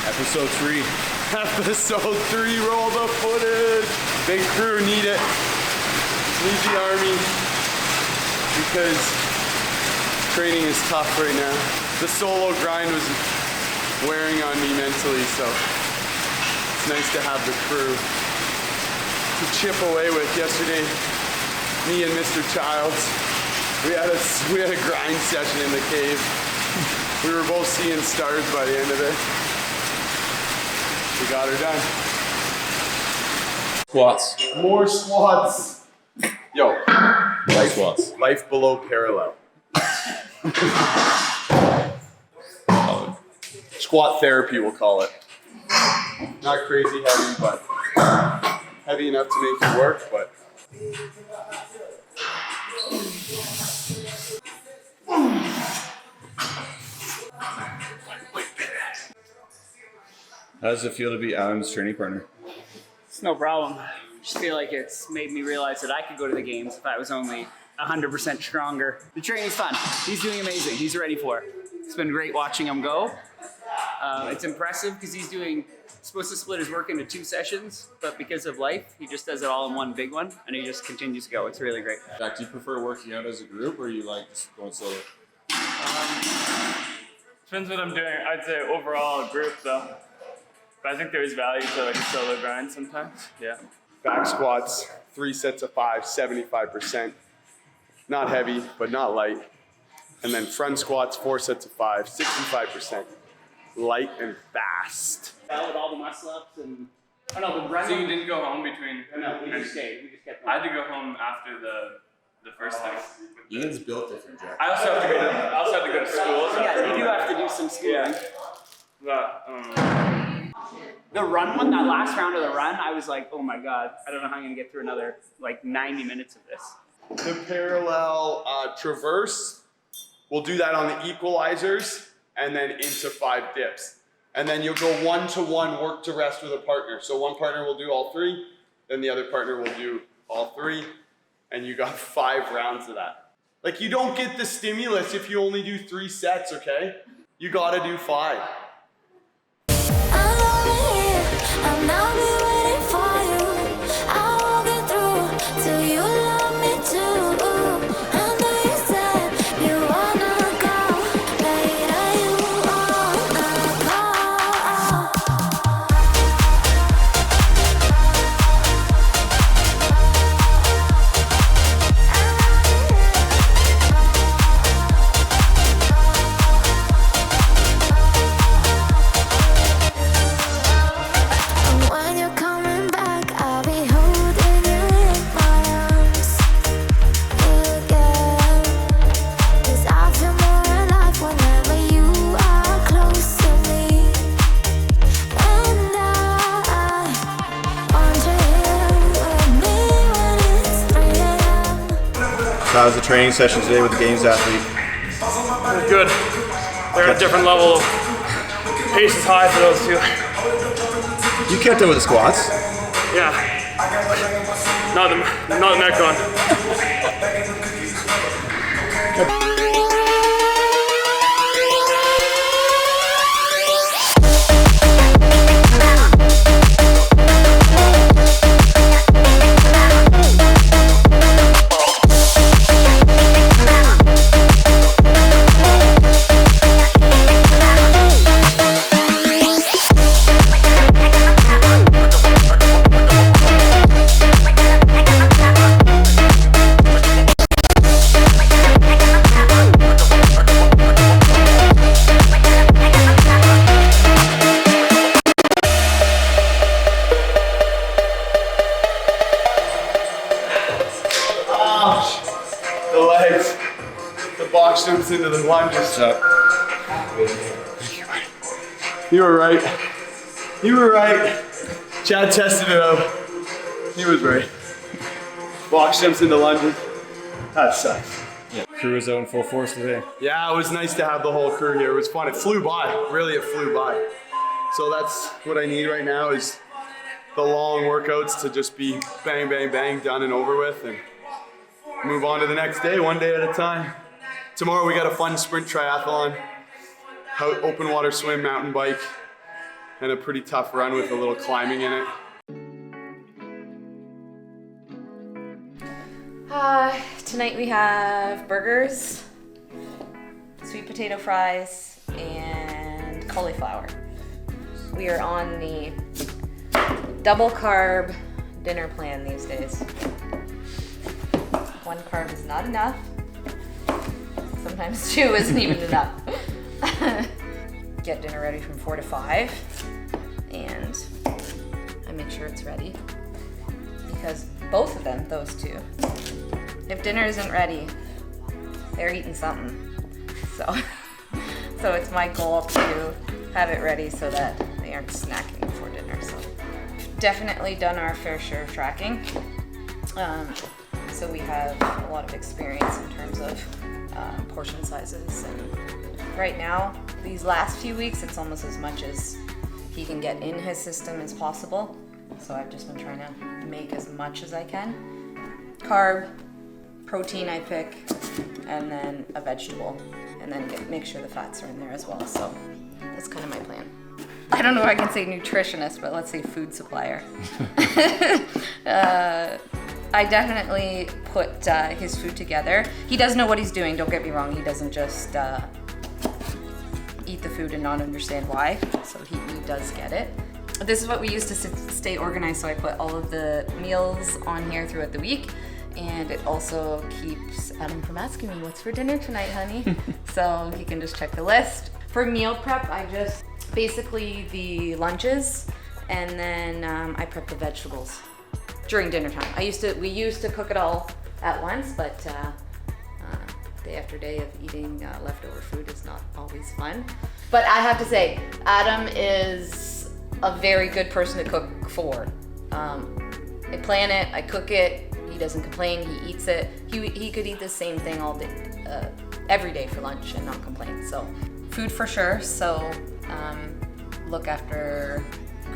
Episode 3. Episode 3, roll the footage. Big crew need it. Need the army because training is tough right now. The solo grind was wearing on me mentally, so it's nice to have the crew to chip away with. Yesterday, me and Mr. Childs, we had a grind session in the cave. We were both seeing stars by the end of it. We got her done. Squats. More squats. Yo, Squats. life below parallel. Squat therapy, we'll call it. Not crazy heavy, but heavy enough to make it work, but. How does it feel to be Adam's training partner? It's no problem. I just feel like it's made me realize that I could go to the games if I was only 100% stronger. The training's fun. He's doing amazing. He's ready for it. It's been great watching him go. It's impressive because he's supposed to split his work into 2 sessions, but because of life, he just does it all in one big one, and he just continues to go. It's really great. Jack, do you prefer working out as a group, or you like just going solo? Depends what I'm doing. I'd say overall a group though. But I think there is value to like a solo grind sometimes. Yeah. Back squats, 3 sets of 5, 75%. Not heavy, but not light. And then front squats, 4 sets of 5, 65%. Light and fast. With all the muscle ups and the run. So you didn't go home between? No, we just stayed. We just kept I had to go home after the first hike. Ian's built different, Jack. I also have to go to school. So Yeah, you do have to do some schooling. But, The run one, that last round of the run, I was like, oh my God, I don't know how I'm gonna get through another 90 minutes of this. The parallel traverse, we'll do that on the equalizers and then into 5 dips. And then you'll go 1-to-1 work to rest with a partner. So one partner will do all 3, then the other partner will do all 3, and you got 5 rounds of that. Like, you don't get the stimulus if you only do 3 sets, okay? You gotta do 5. And I'll be waiting for you. I'll get through till you love me too. I know you said you wanna go. Later you wanna go. And when you're coming back, I'll be holding you in my arms again. 'Cause I feel more alive whenever you are close to me. And I want you here with me when it's 3 a.m. How was the training session today with the Games athlete? it was good. They're at a different level of pace is high for those 2. You kept up with the squats. Yeah. Not the neck on. The legs. The box jumps into the lunges. You were right. You were right. Chad tested it out. He was right. Box jumps into lunges. That sucks. Yeah, crew is out in full force today. Yeah, it was nice to have the whole crew here. It was fun. It flew by. Really, it flew by. So that's what I need right now is the long workouts to just be bang, bang, bang, done and over with, and move on to the next day, one day at a time. Tomorrow we got a fun sprint triathlon, open water swim, mountain bike, and a pretty tough run with a little climbing in it. Tonight we have burgers, sweet potato fries, and cauliflower. We are on the double carb dinner plan these days. One carb is not enough. Sometimes 2 isn't even enough. Get dinner ready from 4 to 5, and I make sure it's ready because both of them, those two, if dinner isn't ready, they're eating something. So it's my goal to have it ready so that they aren't snacking before dinner. So definitely done our fair share of tracking. So we have a lot of experience in terms of portion sizes, and right now, these last few weeks, it's almost as much as he can get in his system as possible. So I've just been trying to make as much as I can. Carb, protein I pick, and then a vegetable, and then make sure the fats are in there as well. So that's kind of my plan. I don't know if I can say nutritionist, but let's say food supplier. I definitely put his food together. He does know what he's doing, don't get me wrong. He doesn't just eat the food and not understand why, so he does get it. This is what we use to stay organized, so I put all of the meals on here throughout the week, and it also keeps Adam from asking me, what's for dinner tonight, honey? So he can just check the list. For meal prep, I just basically the lunches, and then I prep the vegetables during dinner time. We used to cook it all at once, but day after day of eating leftover food is not always fun. But I have to say, Adam is a very good person to cook for. I plan it, I cook it, he doesn't complain, he eats it. He could eat the same thing all day, every day for lunch and not complain. So food for sure, so look after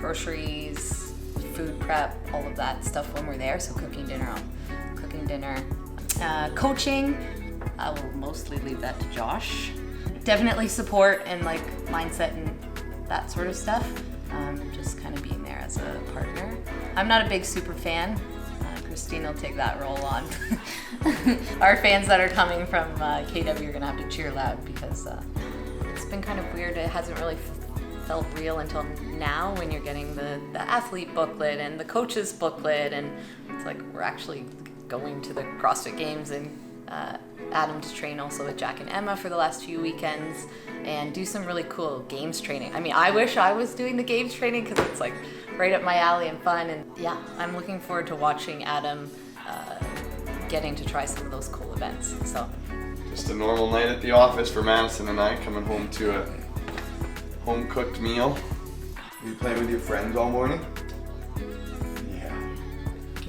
groceries, food prep, all of that stuff when we're there. So cooking dinner. Coaching, I will mostly leave that to Josh. Definitely support and like mindset and that sort of stuff. Just kind of being there as a partner. I'm not a big super fan. Christine will take that role on. Our fans that are coming from KW are gonna have to cheer loud because it's been kind of weird. It hasn't really felt real until now when you're getting the athlete booklet and the coaches booklet, and it's like we're actually going to the CrossFit Games and Adam to train also with Jack and Emma for the last few weekends and do some really cool games training. I mean, I wish I was doing the games training because it's like right up my alley and fun, and yeah, I'm looking forward to watching Adam getting to try some of those cool events. So Just a normal night at the office for Madison and I, coming home to a home-cooked meal. You playing with your friends all morning? Yeah.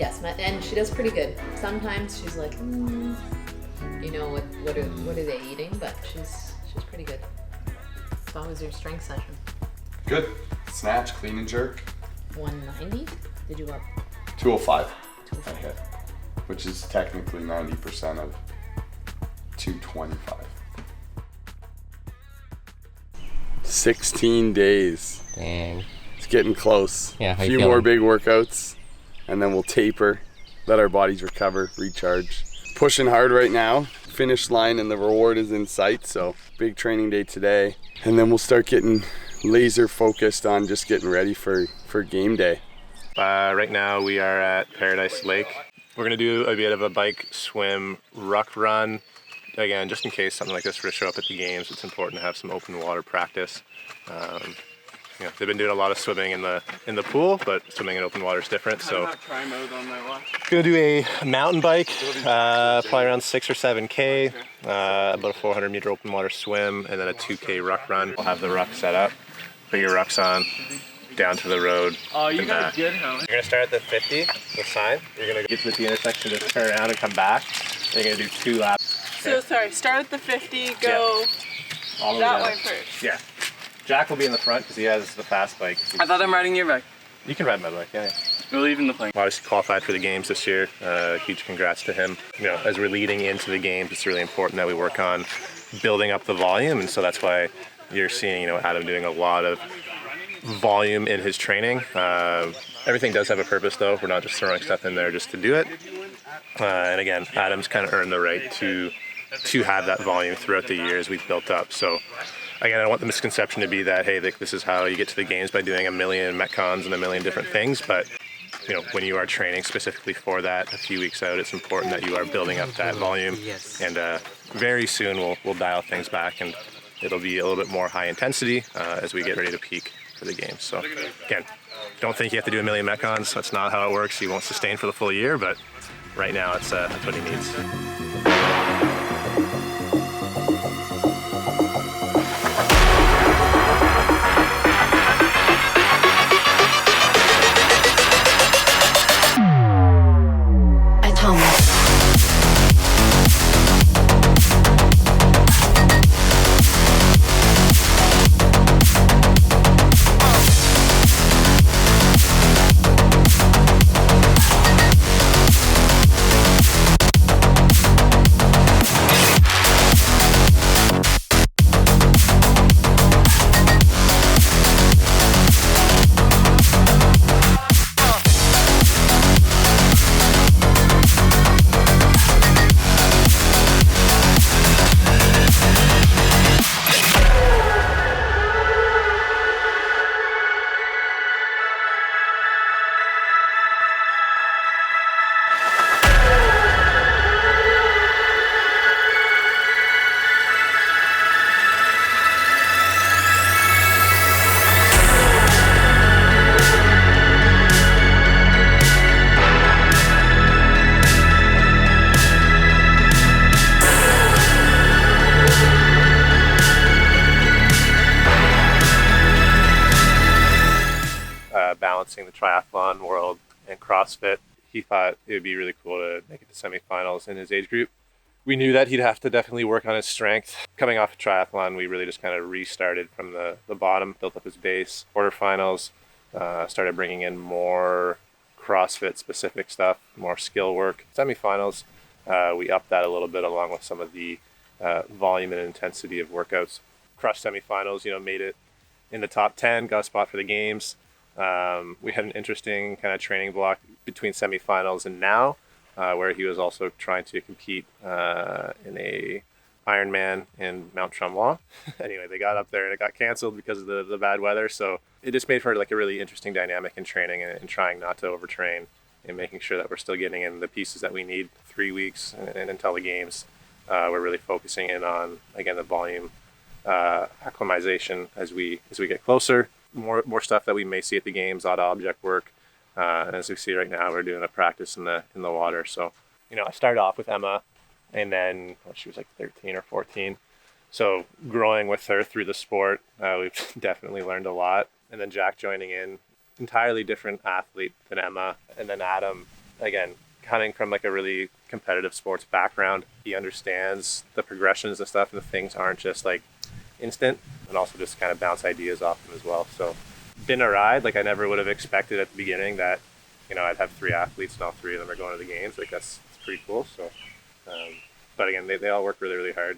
yes, and she does pretty good. Sometimes she's like, you know, what are they eating? But she's pretty good. How was your strength session? Good. Snatch, clean and jerk. 190? Did you up? 205. I hit, which is technically 90% of 225. 16 days. Dang. It's getting close. Yeah, how a you few feeling? more big workouts, and then we'll taper, let our bodies recover, recharge. Pushing hard right now. Finish line and the reward is in sight, so big training day today. And then we'll start getting laser focused on just getting ready for game day. Right now we are at Paradise Lake. We're gonna do a bit of a bike, swim, ruck run. Again, just in case something like this were to show up at the games, it's important to have some open water practice. You know, they've been doing a lot of swimming in the pool, but swimming in open water is different. So Try mode on my watch. gonna do a mountain bike, probably around 6 or 7K, about a 400 meter open water swim, and then a 2K ruck run. We'll have the ruck set up, put your rucks on, down to the road. Oh, you and got back. a good helmet. You're gonna start at the 50, the sign. You're gonna get to the intersection, just turn around and come back. You're gonna do 2 laps. So sorry, start at the 50, go All the that down. way first. Yeah. Jack will be in the front because he has the fast bike. I thought I'm riding your bike. You can ride my bike, yeah. We're leaving the plane. Obviously qualified for the games this year. Huge congrats to him. You know, as we're leading into the games, it's really important that we work on building up the volume, and so that's why you're seeing, you know, Adam doing a lot of volume in his training. Everything does have a purpose though. We're not just throwing stuff in there just to do it. And again, Adam's kind of earned the right to have that volume throughout the years we've built up. So again, I don't want the misconception to be that, hey, this is how you get to the games by doing a million Metcons and a million different things. But you know, when you are training specifically for that a few weeks out, it's important that you are building up that volume. And very soon we'll dial things back, and it'll be a little bit more high intensity as we get ready to peak for the games. So again, don't think you have to do a million Metcons. That's not how it works. He won't sustain for the full year, but right now that's what he needs. Balancing the triathlon world and CrossFit, he thought it would be really cool to make it to semifinals in his age group. We knew that he'd have to definitely work on his strength. Coming off of triathlon, we really just kind of restarted from the bottom, built up his base. Quarterfinals, started bringing in more CrossFit specific stuff, more skill work. Semifinals, we upped that a little bit along with some of the volume and intensity of workouts. Crushed semifinals, made it in the top 10, got a spot for the games. We had an interesting kind of training block between semifinals and now, where he was also trying to compete in a Ironman in Mount Tremblant. Anyway, they got up there and it got canceled because of the bad weather. So it just made for like a really interesting dynamic in training and trying not to overtrain and making sure that we're still getting in the pieces that we need 3 weeks and until the games. We're really focusing in on, again, the volume acclimatization as we get closer. More stuff that we may see at the games, odd object work. And as we see right now, we're doing a practice in the water. So, I started off with Emma, and then she was like 13 or 14. So growing with her through the sport, we've definitely learned a lot. And then Jack joining in, entirely different athlete than Emma. And then Adam, again, coming from like a really competitive sports background, he understands the progressions and stuff, and the things aren't just like instant, and also just kind of bounce ideas off him as well. So been a ride. Like I never would have expected at the beginning that, I'd have 3 athletes and all 3 of them are going to the games. Like that's pretty cool. So, but again, they all work really, really hard.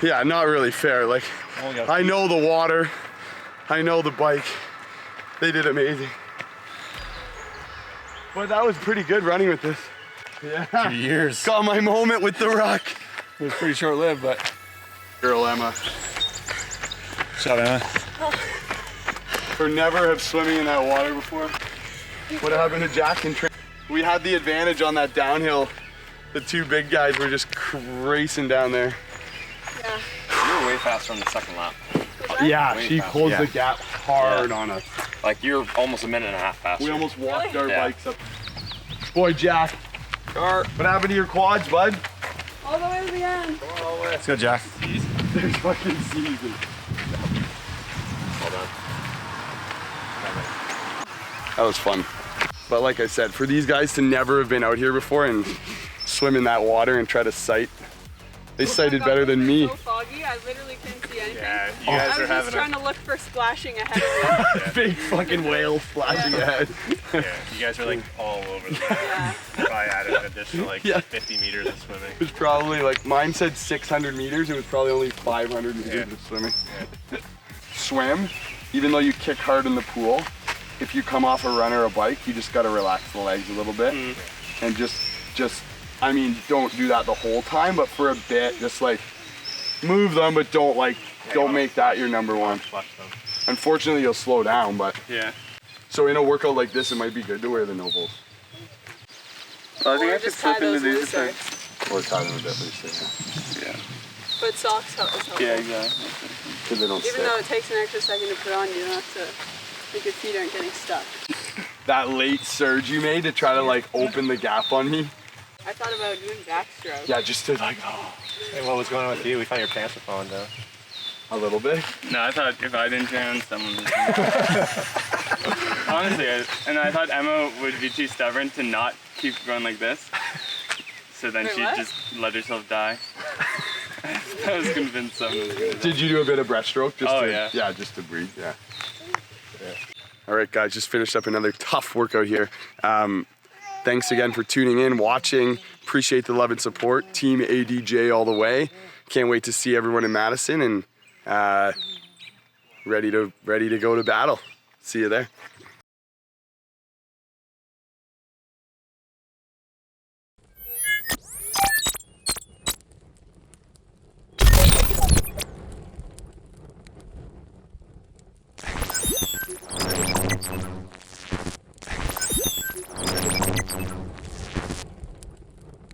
Yeah, not really fair. Like, I know the water, I know the bike. They did amazing. But that was pretty good running with this. Yeah. 2 years. Got my moment with the rock. It was pretty short-lived, but. Girl Emma. Shut Emma. For never have swimming in that water before. What happened to Jack and Trey? We had the advantage on that downhill The two big guys were just racing down there. Yeah. You were way faster on the second lap. Yeah, Way she faster. closed Yeah. the gap hard on us. Like you're almost a minute and a half faster. We almost walked our Yeah. bikes up. Boy, Jack. What happened to your quads, bud? All the way to the end. Let's go, Jack. There's fucking season. Hold on. That was fun. But like I said, for these guys to never have been out here before and swim in that water and try to sight, they sighted better than me. It was so foggy, I literally couldn't see anything. Yeah, you I guys was are just having trying to look for splashing ahead of me. Big fucking whale flashing ahead. yeah, you guys are like all over the place. Yeah. Probably added an additional like Yeah. 50 meters of swimming. It was probably like, mine said 600 meters, it was probably only 500 meters of swimming. Swim, even though you kick hard in the pool, if you come off a run or a bike, you just gotta relax the legs a little bit. And just, I mean, don't do that the whole time, but for a bit, just like move them, but don't make that your number one. Flush them. Unfortunately, you'll slow down, but Yeah. so in a workout like this, it might be good to wear the no-bulls. I think Or I could just tie slip into those these looser. if Or tie them a bit looser, Yeah. But socks help is helpful. Yeah, exactly. because they don't Even stick. though it takes an extra second to put on, you don't have to, like your feet aren't getting stuck. That late surge you made to try to like open the gap on me. I thought about doing backstroke. Yeah, just to like, oh, Hey, what was going on with you? We found your pants were falling down. a little bit. No, I thought if I didn't turn, someone was honestly, I thought Emma would be too stubborn to not keep going like this. So then Wait, she'd what? just let herself die. I was convinced someone was gonna die. Did you do a bit of breaststroke? Just Oh, to, yeah. just to breathe, yeah. All right, guys, just finished up another tough workout here. Thanks again for tuning in, watching. Appreciate the love and support. Team ADJ all the way. Can't wait to see everyone in Madison and ready to go to battle. See you there.